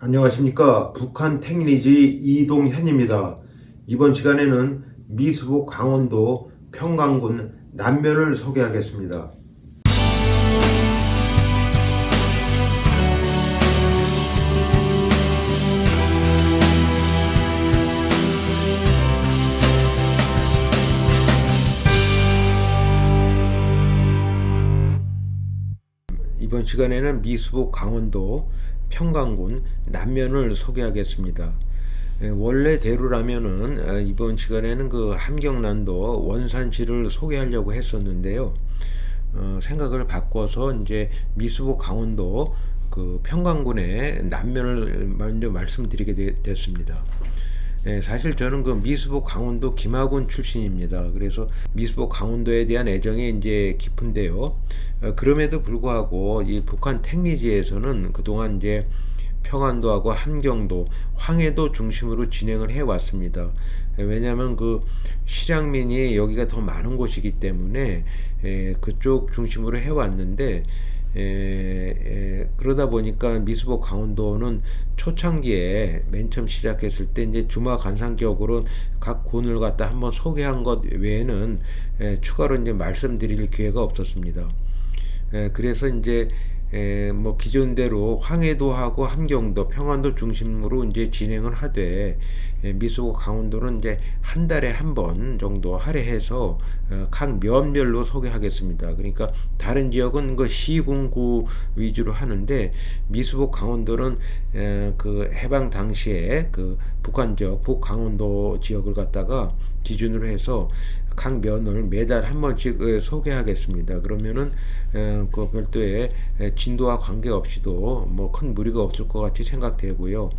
안녕하십니까. 북한 택리지 이동현입니다. 이번 시간에는 미수부 강원도 평강군 남면을 소개하겠습니다. 이번 시간에는 미수부 강원도 평강군 남면을 소개하겠습니다. 원래대로라면은 이번 시간에는 그 함경남도 원산시를 소개하려고 했었는데요. 생각을 바꿔서 이제 미수부 강원도 그 평강군의 남면을 먼저 말씀드리게 됐습니다. 사실 저는 그 미수부 강원도 김하군 출신입니다. 그래서 미수부 강원도에 대한 애정이 이제 깊은데요. 그럼에도 불구하고 이 북한 택리지에서는 그동안 이제 평안도하고 함경도, 황해도 중심으로 진행을 해 왔습니다. 왜냐하면 그 실향민이 여기가 더 많은 곳이기 때문에 그쪽 중심으로 해 왔는데 그러다 보니까 미수부 강원도는 초창기에 맨 처음 시작했을 때 이제 주마 관상격으로 각 군을 갖다 한번 소개한 것 외에는 추가로 이제 말씀드릴 기회가 없었습니다. 그래서 이제 뭐 기존대로 황해도하고 함경도, 평안도 중심으로 이제 진행을 하되 미수부 강원도는 이제 한 달에 한 번 정도 할애해서 각 면별로 소개하겠습니다. 그러니까 다른 지역은 그 시군구 위주로 하는데 미수부 강원도는 그 해방 당시에 그 북한 지역, 북강원도 지역을 갖다가 기준으로 해서 각 면을 매달 한 번씩 소개하겠습니다. 그러면은 그 별도의 진도와 관계없이도 뭐 큰 무리가 없을 것 같이 생각되고요.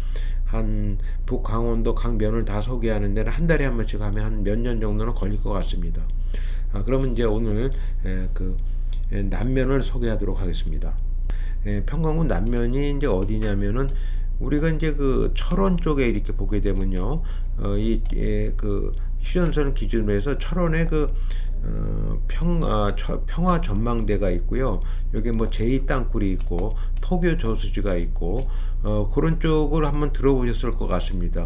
한 북강원도 각 면을 다 소개하는 데는 한 달에 한 번씩 하면 한 몇 년 정도는 걸릴 것 같습니다. 그러면 이제 오늘 그 남면을 소개하도록 하겠습니다. 평강군 남면이 이제 어디냐면은 우리가 이제 그 철원 쪽에 이렇게 보게 되면요, 그 휴전선 기준으로 해서 철원에 그 평화 전망대가 있고요. 여기 뭐 제2 땅굴이 있고 토교 저수지가 있고 그런 쪽을 한번 들어보셨을 것 같습니다.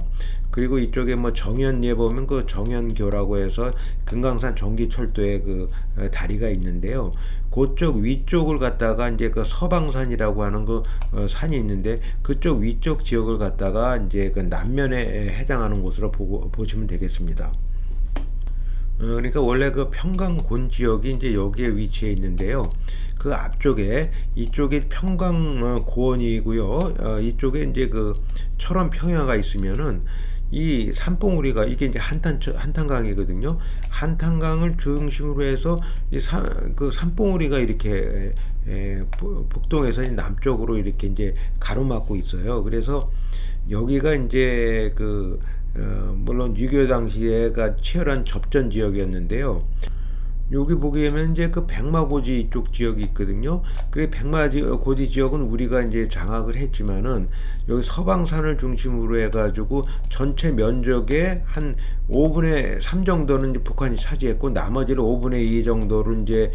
그리고 이쪽에 뭐 정연리에 보면 그 정연교라고 해서 금강산 전기철도에 그 다리가 있는데요. 그쪽 위쪽을 갖다가 이제 그 서방산이라고 하는 그 산이 있는데 그쪽 위쪽 지역을 갖다가 이제 그 남면에 해당하는 곳으로 보시면 되겠습니다. 그러니까 원래 그 평강곤 지역이 이제 여기에 위치해 있는데요. 그 앞쪽에 이쪽이 평강고원이고요. 이쪽에 이제 그 철원 평야가 있으면은 이 산봉우리가 이게 이제 한탄강이거든요. 한탄강을 중심으로 해서 그 산봉우리가 이렇게 북동에서 남쪽으로 이렇게 이제 가로막고 있어요. 그래서 여기가 이제 그 물론 유교 당시에가 치열한 접전 지역이었는데요. 여기 보게 되면 이제 그 백마고지 이쪽 지역이 있거든요. 그래 백마고지 지역은 우리가 이제 장악을 했지만은 여기 서방산을 중심으로 해가지고 전체 면적의 한 5분의 3 정도는 이제 북한이 차지했고 나머지를 5분의 2 정도를 이제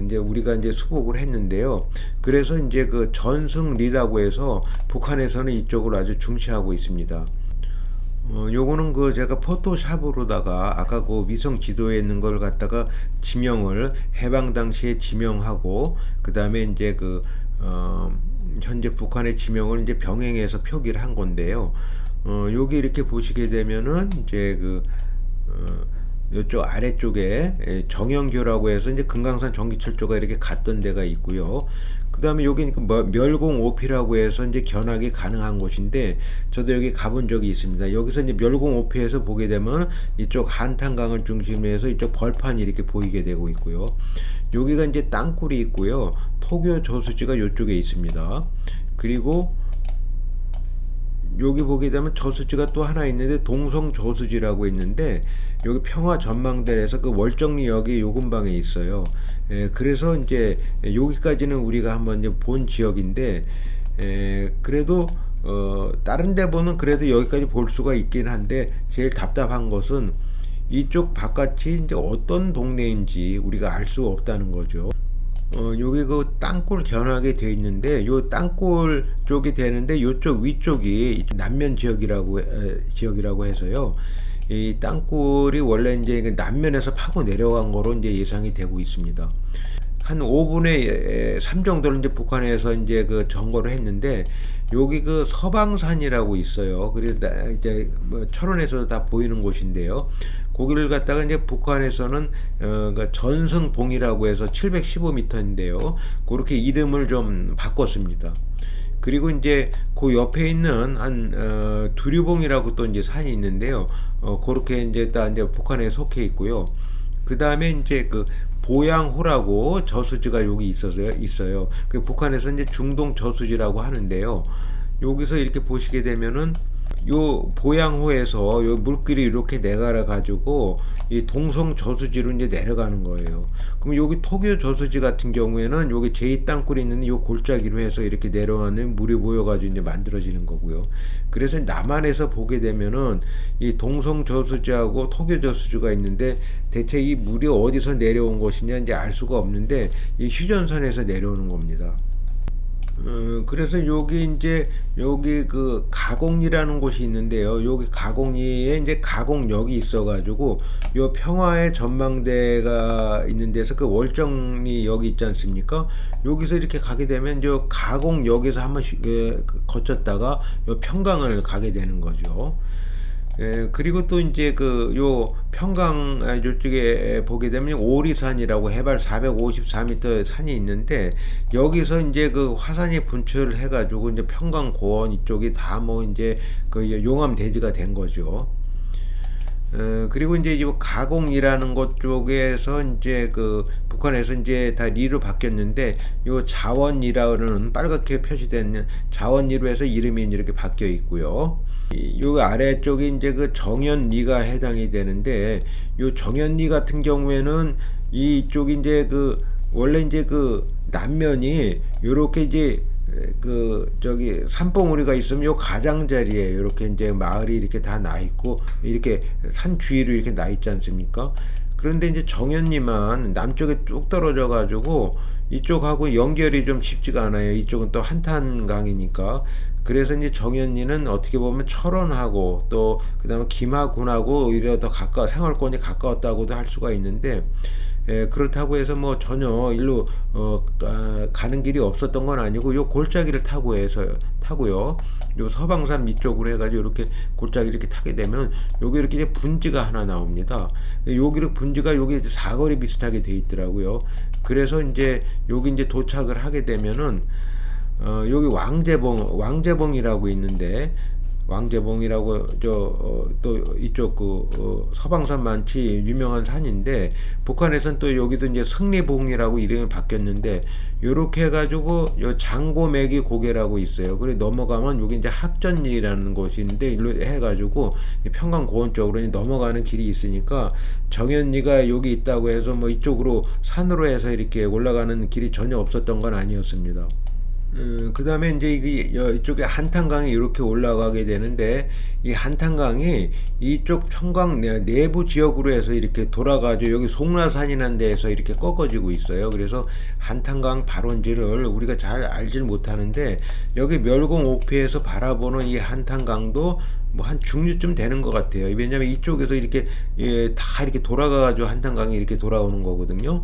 이제 우리가 이제 수복을 했는데요. 그래서 이제 그 전승리라고 해서 북한에서는 이쪽을 아주 중시하고 있습니다. 요거는 그 제가 포토샵으로다가 아까 그 위성 지도에 있는 걸 갖다가 지명을 해방 당시에 지명하고 그 다음에 이제 그 현재 북한의 지명을 이제 병행해서 표기를 한 건데요. 여기 이렇게 보시게 되면은 이제 그 이쪽 아래쪽에 정영교라고 해서 이제 금강산 전기철도가 이렇게 갔던 데가 있고요. 그 다음에 여기 뭐 멸공오피라고 해서 이제 견학이 가능한 곳인데 저도 여기 가본 적이 있습니다. 여기서 이제 멸공오피에서 보게 되면 이쪽 한탄강을 중심으로 해서 이쪽 벌판이 이렇게 보이게 되고 있고요. 여기가 이제 땅굴이 있고요. 토교 저수지가 이쪽에 있습니다. 그리고 여기 보게 되면 저수지가 또 하나 있는데 동성 저수지라고 있는데 여기 평화 전망대에서 그 월정리역이 요 근방에 있어요. 그래서 이제 여기까지는 우리가 한번 이제 본 지역인데 그래도 다른 데 보면 그래도 여기까지 볼 수가 있긴 한데 제일 답답한 것은 이쪽 바깥이 이제 어떤 동네인지 우리가 알 수가 없다는 거죠. 여기 그 땅굴 견학이 돼 있는데 요 땅굴 쪽이 되는데 요쪽 위쪽이 남면 지역이라고 해서요. 이 땅굴이 원래 이제 그 남면에서 파고 내려간 거로 이제 예상이 되고 있습니다. 한 5분의 3 정도를 이제 북한에서 이제 그 점거를 했는데 여기 그 서방산이라고 있어요. 그래서 이제 뭐 철원에서 다 보이는 곳인데요. 거기를 갖다가 이제 북한에서는 그 전승봉이라고 해서 715m인데요. 그렇게 이름을 좀 바꿨습니다. 그리고 이제 그 옆에 있는 두류봉이라고 또 이제 산이 있는데요. 그렇게 이제 딱 이제 북한에 속해 있고요. 그 다음에 이제 그 보양호라고 저수지가 여기 있어요. 그 북한에서 이제 중동 저수지라고 하는데요. 여기서 이렇게 보시게 되면은 요 보양호에서 요 물길이 이렇게 내가라 가지고 이 동성 저수지로 이제 내려가는 거예요. 그럼 여기 토교 저수지 같은 경우에는 여기 제2 땅굴이 있는 요 골짜기로 해서 이렇게 내려가는 물이 모여가지고 이제 만들어지는 거고요. 그래서 남한에서 보게 되면은 이 동성 저수지하고 토교 저수지가 있는데 대체 이 물이 어디서 내려온 것이냐 이제 알 수가 없는데 이 휴전선에서 내려오는 겁니다. 그래서 여기 그 가곡리라는 곳이 있는데요. 여기 가곡리에 이제 가곡역이 있어가지고 요 평화의 전망대가 있는 데서 그 월정리역이 있지 않습니까? 여기서 이렇게 가게 되면 요 가곡역에서 한번 거쳤다가 요 평강을 가게 되는 거죠. 그리고 또 이제 그 요 평강 요쪽에 보게 되면 오리산이라고 해발 454m 산이 있는데 여기서 이제 그 화산이 분출해 가지고 이제 평강 고원 이쪽이 다 뭐 이제 그 용암 대지가 된 거죠. 그리고 이제 이 가공이라는 곳 쪽에서 이제 그 북한에서 이제 다 리로 바뀌었는데 요 자원이라는 빨갛게 표시된 자원리로 해서 이름이 이렇게 바뀌어 있고요. 요 아래쪽에 이제 그 정연리가 해당이 되는데 요 정연리 같은 경우에는 이쪽이 이제 그 원래 이제 그 남면이 요렇게 이제 그 저기 산봉우리가 있으면 요 가장자리에 이렇게 이제 마을이 이렇게 다 나 있고 이렇게 산 주위로 이렇게 나 있지 않습니까? 그런데 이제 정연리만 남쪽에 쭉 떨어져 가지고 이쪽하고 연결이 좀 쉽지가 않아요. 이쪽은 또 한탄강이니까. 그래서 이제 정연리는 어떻게 보면 철원하고 또 그다음에 김하군하고 오히려 더 생활권이 가까웠다고도 할 수가 있는데 그렇다고 해서 뭐 전혀 일로 가는 길이 없었던 건 아니고 요 골짜기를 타고요. 요 서방산 밑쪽으로 해가지고 이렇게 골짜기 이렇게 타게 되면 여기 이렇게 이제 분지가 하나 나옵니다. 여기를 분지가 여기 이제 사거리 비슷하게 돼 있더라고요. 그래서 이제 여기 이제 도착을 하게 되면은 여기 왕제봉이라고 있는데 왕제봉이라고 또 이쪽 서방산 많지 유명한 산인데 북한에선 또 여기도 이제 승리봉이라고 이름이 바뀌었는데 요렇게 해가지고 요 장고매기 고개라고 있어요. 그래 넘어가면 여기 이제 학전리라는 곳이 있는데 일로 해가지고 평강 고원 쪽으로 넘어가는 길이 있으니까 정연리가 여기 있다고 해서 뭐 이쪽으로 산으로 해서 이렇게 올라가는 길이 전혀 없었던 건 아니었습니다. 그 다음에 이제 이쪽에 한탄강이 이렇게 올라가게 되는데 이 한탄강이 이쪽 평강 내부 지역으로 해서 이렇게 돌아가죠. 여기 송라산이라는 데에서 이렇게 꺾어지고 있어요. 그래서 한탄강 발원지를 우리가 잘 알지는 못하는데 여기 멸공 옥피에서 바라보는 이 한탄강도 뭐 한 중류쯤 되는 것 같아요. 왜냐면 이쪽에서 이렇게 다 이렇게 돌아가가지고 한탄강이 이렇게 돌아오는 거거든요.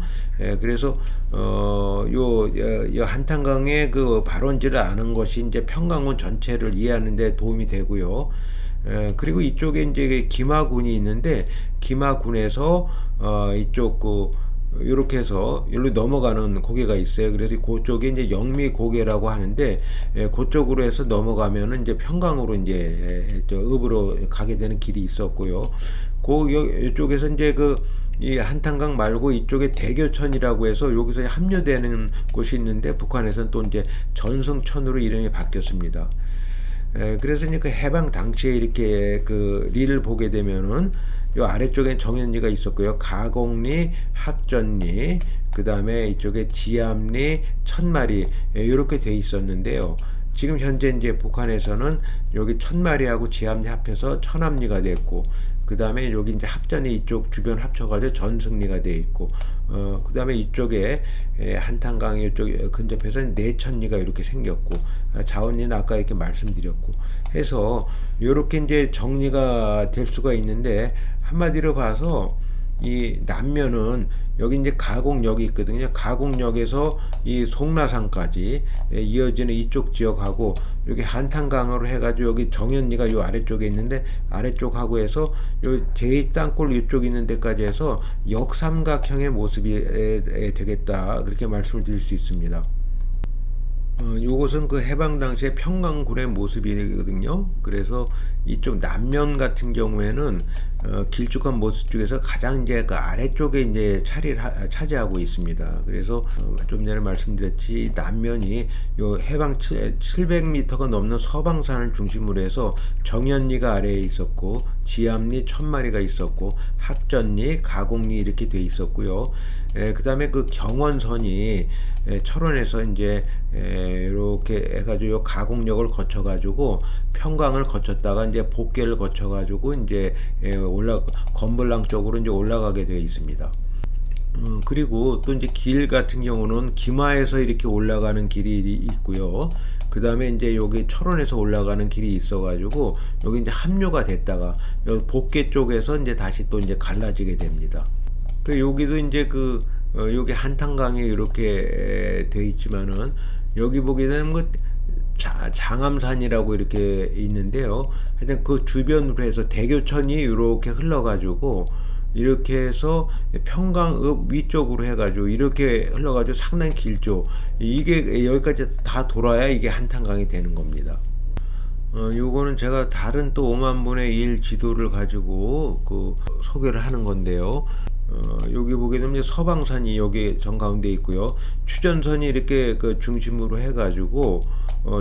그래서 요 한탄강의 그 발원지를 아는 것이 이제 평강원 전체를 이해하는 데 도움이 되고요. 그리고 이쪽에 이제 김하군이 있는데 김하군에서 이쪽 이렇게 해서 여기로 넘어가는 고개가 있어요. 그래서 그쪽에 이제 영미 고개라고 하는데 그쪽으로 해서 넘어가면은 이제 평강으로 이제 읍으로 가게 되는 길이 있었고요. 이쪽에서 이제 이 한탄강 말고 이쪽에 대교천이라고 해서 여기서 합류되는 곳이 있는데 북한에서는 또 이제 전승천으로 이름이 바뀌었습니다. 그래서 이제 그 해방 당시에 이렇게 그 리를 보게 되면은 요 아래쪽에 정연리가 있었고요. 가곡리, 학전리, 그 다음에 이쪽에 지암리, 천마리 이렇게 돼 있었는데요. 지금 현재 이제 북한에서는 여기 천마리하고 지암리 합해서 천암리가 됐고, 그 다음에 여기 이제 학전이 이쪽 주변 합쳐가지고 전승리가 돼 있고, 그 다음에 이쪽에 한탄강이 이쪽 근접해서 내천리가 이렇게 생겼고, 자원리는 아까 이렇게 말씀드렸고 해서 이렇게 이제 정리가 될 수가 있는데, 한마디로 봐서 이 남면은 여기 이제 가곡역이 있거든요. 가곡역에서 이 송라산까지 이어지는 이쪽 지역하고, 여기 한탄강으로 해가지고 여기 정현리가 요 아래쪽에 있는데 아래쪽하고 해서 요 제2땅굴 이쪽 있는 데까지 해서 역삼각형의 모습이 되겠다, 그렇게 말씀을 드릴 수 있습니다. 요것은 그 해방 당시의 평강군의 모습이거든요. 그래서 이쪽 남면 같은 경우에는 길쭉한 모습 중에서 가장 이제 그 아래쪽에 이제 차지하고 있습니다. 그래서 좀 전에 말씀드렸지, 남면이 요 해방 700m가 넘는 서방산을 중심으로 해서 정현리가 아래에 있었고, 지암리 천마리가 있었고, 학전리, 가곡리 이렇게 돼 있었고요. 그 다음에 그 경원선이 철원에서 이제 이렇게 해가지고 요 가곡역을 거쳐가지고 평강을 거쳤다가 이제 복계를 거쳐가지고 이제 건블랑 쪽으로 이제 올라가게 되어 있습니다. 그리고 또 이제 길 같은 경우는 김하에서 이렇게 올라가는 길이 있고요. 그 다음에 이제 여기 철원에서 올라가는 길이 있어가지고 여기 이제 합류가 됐다가 여기 복계 쪽에서 이제 다시 또 이제 갈라지게 됩니다. 그 여기도 이제 여기 한탄강이 이렇게 돼 있지만은 여기 보게 되면 장암산이라고 이렇게 있는데요. 하여튼 그 주변으로 해서 대교천이 이렇게 흘러가지고 이렇게 해서 평강읍 위쪽으로 해가지고 이렇게 흘러가지고 상당히 길죠. 이게 여기까지 다 돌아야 이게 한탄강이 되는 겁니다. 요거는 제가 다른 또 5만 분의 1 지도를 가지고 소개를 하는 건데요. 여기 보게 되면 서방산이 여기 정가운데 있고요. 추전선이 이렇게 중심으로 해가지고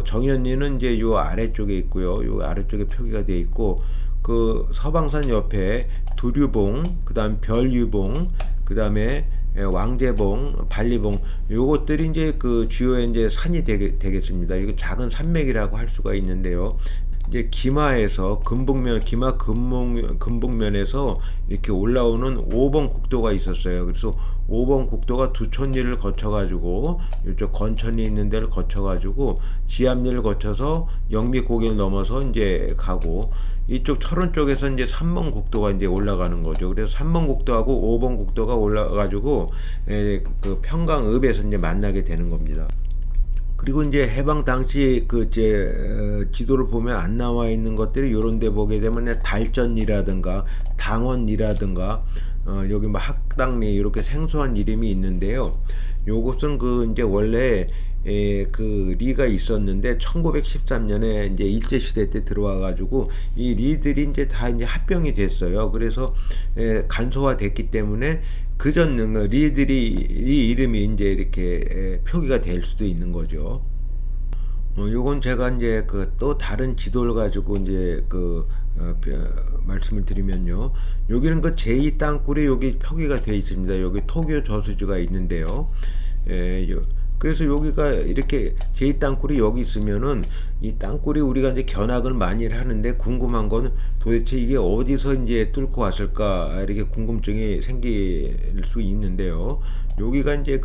정현리는 이제 요 아래쪽에 있고요. 요 아래쪽에 표기가 되어 있고, 그 서방산 옆에 두류봉, 그다음 별유봉, 그다음에 왕제봉, 발리봉, 요것들이 이제 그 주요의 이제 산이 되겠습니다. 이거 작은 산맥이라고 할 수가 있는데요. 이제 김하에서 김하 금봉면에서 이렇게 올라오는 5번 국도가 있었어요. 그래서 5번 국도가 두촌리를 거쳐가지고 이쪽 건천리 있는 데를 거쳐가지고 지암리를 거쳐서 영미고개를 넘어서 이제 가고, 이쪽 철원 쪽에서 이제 3번 국도가 이제 올라가는 거죠. 그래서 3번 국도하고 5번 국도가 올라가지고 그 평강읍에서 이제 만나게 되는 겁니다. 그리고 이제 해방 당시 지도를 보면 안 나와 있는 것들이 요런 데 보게 되면 달전이라든가 당원이라든가 여기 뭐 학당리 이렇게 생소한 이름이 있는데요. 요것은 이제 원래 그 리가 있었는데 1913년에 이제 일제 시대 때 들어와 가지고 이 리들이 이제 다 이제 합병이 됐어요. 그래서 간소화 됐기 때문에 그전 리 이름이 이제 이렇게 표기가 될 수도 있는 거죠. 요건 제가 이제 또 다른 지도를 가지고 이제 말씀을 드리면요. 여기는 제2 땅굴이 여기 표기가 되어 있습니다. 여기 토교 저수지가 있는데요. 그래서 여기가 이렇게 제2 땅굴이 여기 있으면은 이 땅굴이 우리가 이제 견학을 많이 하는데 궁금한 거는 도대체 이게 어디서 이제 뚫고 왔을까, 이렇게 궁금증이 생길 수 있는데요. 여기가 이제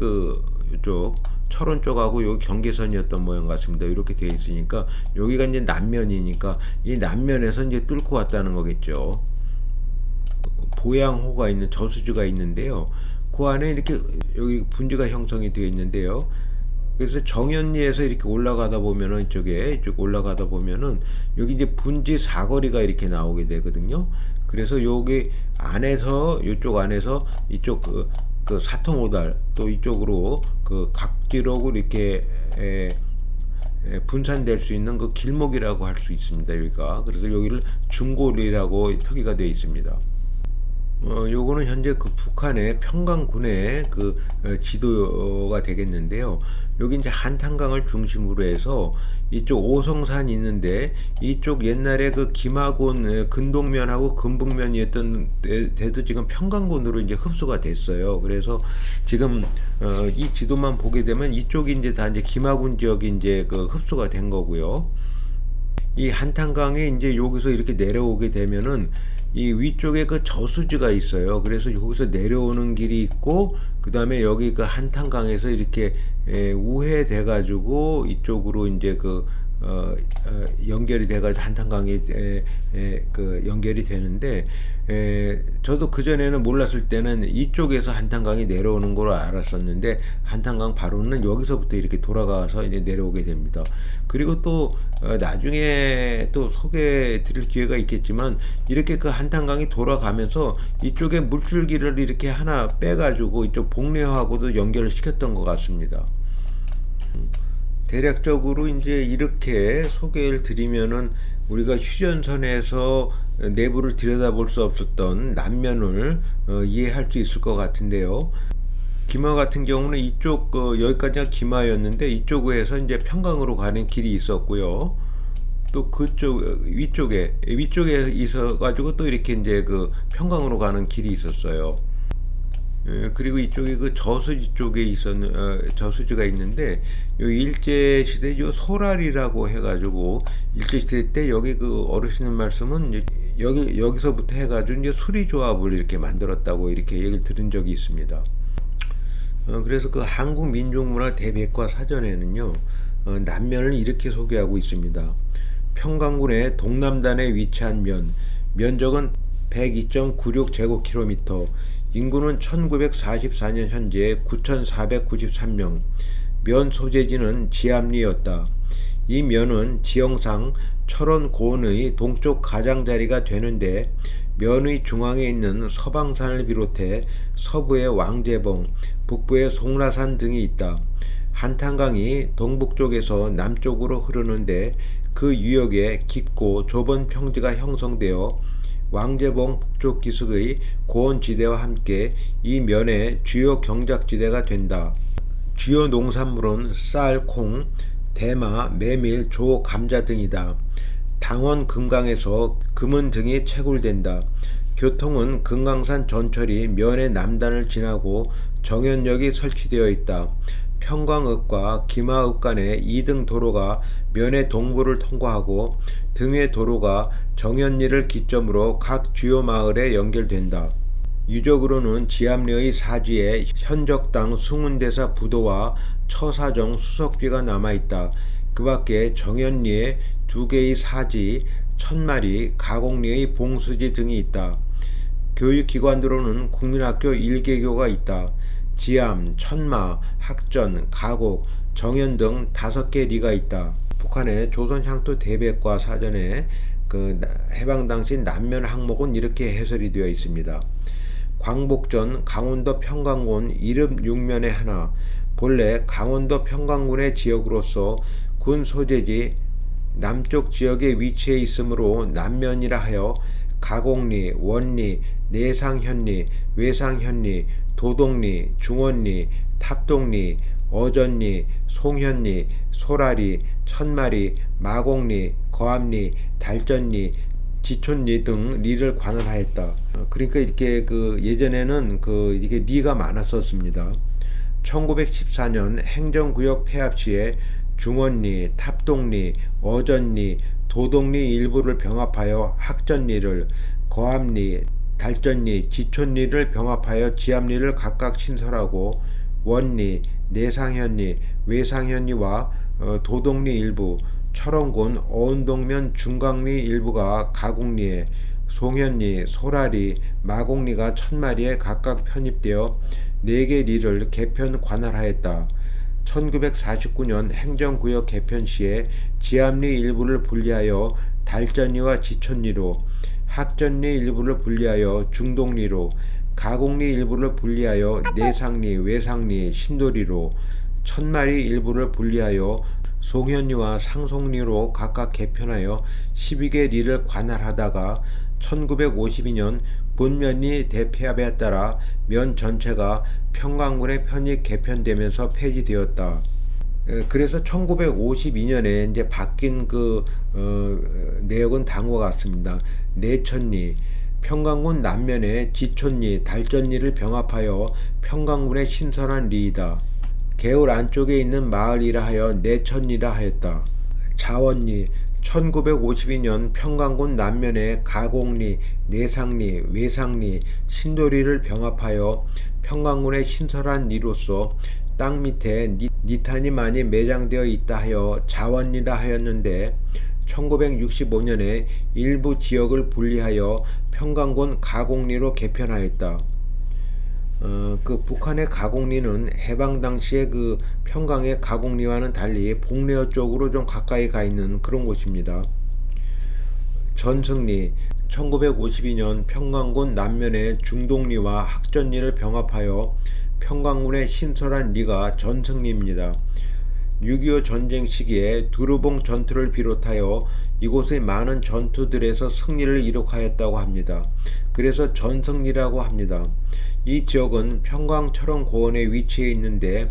이쪽 철원 쪽하고 여기 경계선이었던 모양 같습니다. 이렇게 되어 있으니까 여기가 이제 남면이니까 이 남면에서 이제 뚫고 왔다는 거겠죠. 보양호가 있는 저수지가 있는데요. 그 안에 이렇게 여기 분지가 형성이 되어 있는데요. 그래서 정현리에서 이렇게 올라가다 보면은 이쪽 올라가다 보면은 여기 이제 분지 사거리가 이렇게 나오게 되거든요. 그래서 여기 안에서 이쪽 안에서 이쪽 그 사통오달 또 이쪽으로 각지로 이렇게 분산될 수 있는 그 길목이라고 할 수 있습니다. 여기가. 그래서 여기를 중골이라고 표기가 되어 있습니다. 요거는 현재 북한의 평강군의 지도가 되겠는데요. 여기 이제 한탄강을 중심으로 해서 이쪽 오성산이 있는데, 이쪽 옛날에 김하군 근동면하고 금북면이었던 데도 지금 평강군으로 이제 흡수가 됐어요. 그래서 지금 이 지도만 보게 되면 이쪽이 이제 다 이제 김하군 지역이 이제 흡수가 된 거고요. 이 한탄강이 이제 여기서 이렇게 내려오게 되면은 이 위쪽에 그 저수지가 있어요. 그래서 여기서 내려오는 길이 있고, 그 다음에 여기 그 한탄강에서 이렇게 우회돼 가지고 이쪽으로 이제 연결이 돼가지고 한탄강이 그 연결이 되는데, 저도 그전에는 몰랐을 때는 이쪽에서 한탄강이 내려오는 걸로 알았었는데, 한탄강 바로는 여기서부터 이렇게 돌아가서 이제 내려오게 됩니다. 그리고 또 나중에 또 소개해 드릴 기회가 있겠지만, 이렇게 그 한탄강이 돌아가면서 이쪽에 물줄기를 이렇게 하나 빼가지고 이쪽 복례하고도 연결을 시켰던 것 같습니다. 대략적으로 이제 이렇게 소개를 드리면은 우리가 휴전선에서 내부를 들여다볼 수 없었던 남면을 이해할 수 있을 것 같은데요. 기마 같은 경우는 이쪽 여기까지가 기마였는데, 이쪽에서 이제 평강으로 가는 길이 있었고요. 또 그쪽 위쪽에 있어 가지고 또 이렇게 이제 그 평강으로 가는 길이 있었어요. 그리고 이쪽에 그 저수지 쪽에 저수지가 있는데, 요 일제 시대 요 소랄이라고 해가지고, 일제 시대 때 여기 그 어르신의 말씀은 이제 여기서부터 해가지고 이제 수리조합을 이렇게 만들었다고 이렇게 얘기를 들은 적이 있습니다. 그래서 그 한국민족문화 대백과 사전에는요, 남면을 이렇게 소개하고 있습니다. 평강군의 동남단에 위치한 면적은 102.96제곱킬로미터, 인구는 1944년 현재 9,493명, 면 소재지는 지압리였다. 이 면은 지형상 철원 고원의 동쪽 가장자리가 되는데, 면의 중앙에 있는 서방산을 비롯해 서부의 왕제봉, 북부의 송라산 등이 있다. 한탄강이 동북쪽에서 남쪽으로 흐르는데, 그 유역에 깊고 좁은 평지가 형성되어 왕제봉 북쪽 기슭의 고원지대와 함께 이 면의 주요 경작지대가 된다. 주요 농산물은 쌀, 콩, 대마, 메밀, 조, 감자 등이다. 당원 금강에서 금은 등이 채굴된다. 교통은 금강산 전철이 면의 남단을 지나고 정연역이 설치되어 있다. 평광읍과 기마읍 간의 2등 도로가 면의 동부를 통과하고, 등의 도로가 정연리를 기점으로 각 주요 마을에 연결된다. 유적으로는 지압리의 사지에 현적당 숭은대사 부도와 처사정 수석비가 남아있다. 그 밖에 정연리에 2개의 사지, 천마리, 가곡리의 봉수지 등이 있다. 교육기관으로는 국민학교 1개교가 있다. 지암, 천마, 학전, 가곡, 정연 등 5개 리가 있다. 북한의 조선향토 대백과 사전에 그 해방 당시 남면 항목은 이렇게 해설이 되어 있습니다. 광복전 강원도 평강군 이름 6면의 하나, 본래 강원도 평강군의 지역으로서 군 소재지 남쪽 지역에 위치해 있으므로 남면이라 하여 가곡리, 원리, 내상현리, 외상현리, 도동리, 중원리, 탑동리, 어전리, 송현리, 소라리, 천마리, 마곡리, 거암리, 달전리, 지촌리 등 리를 관할하였다. 그러니까 이렇게 예전에는 이게 리가 많았었습니다. 1914년 행정구역 폐합 시에 중원리, 탑동리, 어전리, 도동리 일부를 병합하여 학전리를, 거암리, 달전리, 지촌리를 병합하여 지압리를 각각 신설하고, 원리, 내상현리, 외상현리와 도동리 일부, 철원군 어운동면 중강리 일부가 가곡리에, 송현리, 소라리, 마곡리가 천마리에 각각 편입되어 4개 리를 개편 관할하였다. 1949년 행정구역 개편 시에 지압리 일부를 분리하여 달전리와 지촌리로, 학전리 일부를 분리하여 중동리로, 가곡리 일부를 분리하여 내상리, 외상리, 신도리로, 천마리 일부를 분리하여 송현리와 상송리로 각각 개편하여 12개 리를 관할하다가 1952년 본면이 대폐합에 따라 면 전체가 평강군에 편입 개편되면서 폐지되었다. 그래서 1952년에 이제 바뀐 내역은 다음과 같습니다. 내천리, 평강군 남면에 지촌리, 달전리를 병합하여 평강군에 신설한 리이다. 개울 안쪽에 있는 마을이라 하여 내천리라 하였다. 자원리, 1952년 평강군 남면의 가곡리, 내상리, 외상리, 신도리를 병합하여 평강군의 신설한 리로서 땅 밑에 니탄이 많이 매장되어 있다 하여 자원리라 하였는데 1965년에 일부 지역을 분리하여 평강군 가곡리로 개편하였다. 그 북한의 가곡리는 해방 당시에 그 평강의 가곡리와는 달리 복례어 쪽으로 좀 가까이 가 있는 그런 곳입니다. 전승리 1952년 평강군 남면의 중동리와 학전리를 병합하여 평강군의 신설한 리가 전승리입니다. 6.25 전쟁 시기에 두루봉 전투를 비롯하여 이곳의 많은 전투들에서 승리를 이룩하였다고 합니다. 그래서 전승리라고 합니다. 이 지역은 평강철원 고원에 위치해 있는데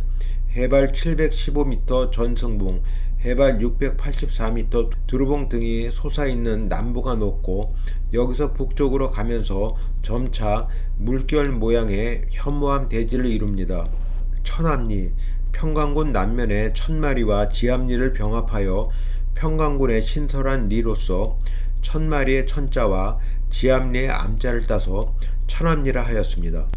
해발 715m 전승봉, 해발 684m 두루봉 등이 솟아있는 남부가 높고 여기서 북쪽으로 가면서 점차 물결 모양의 현무암 대지를 이룹니다. 천암리 평강군 남면의 천마리와 지암리를 병합하여 평강군의 신설한 리로서 천마리의 천자와 지암리의 암자를 따서 천암리라 하였습니다.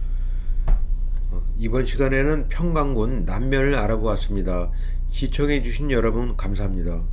이번 시간에는 평강군 남면을 알아보았습니다. 시청해 주신 여러분 감사합니다.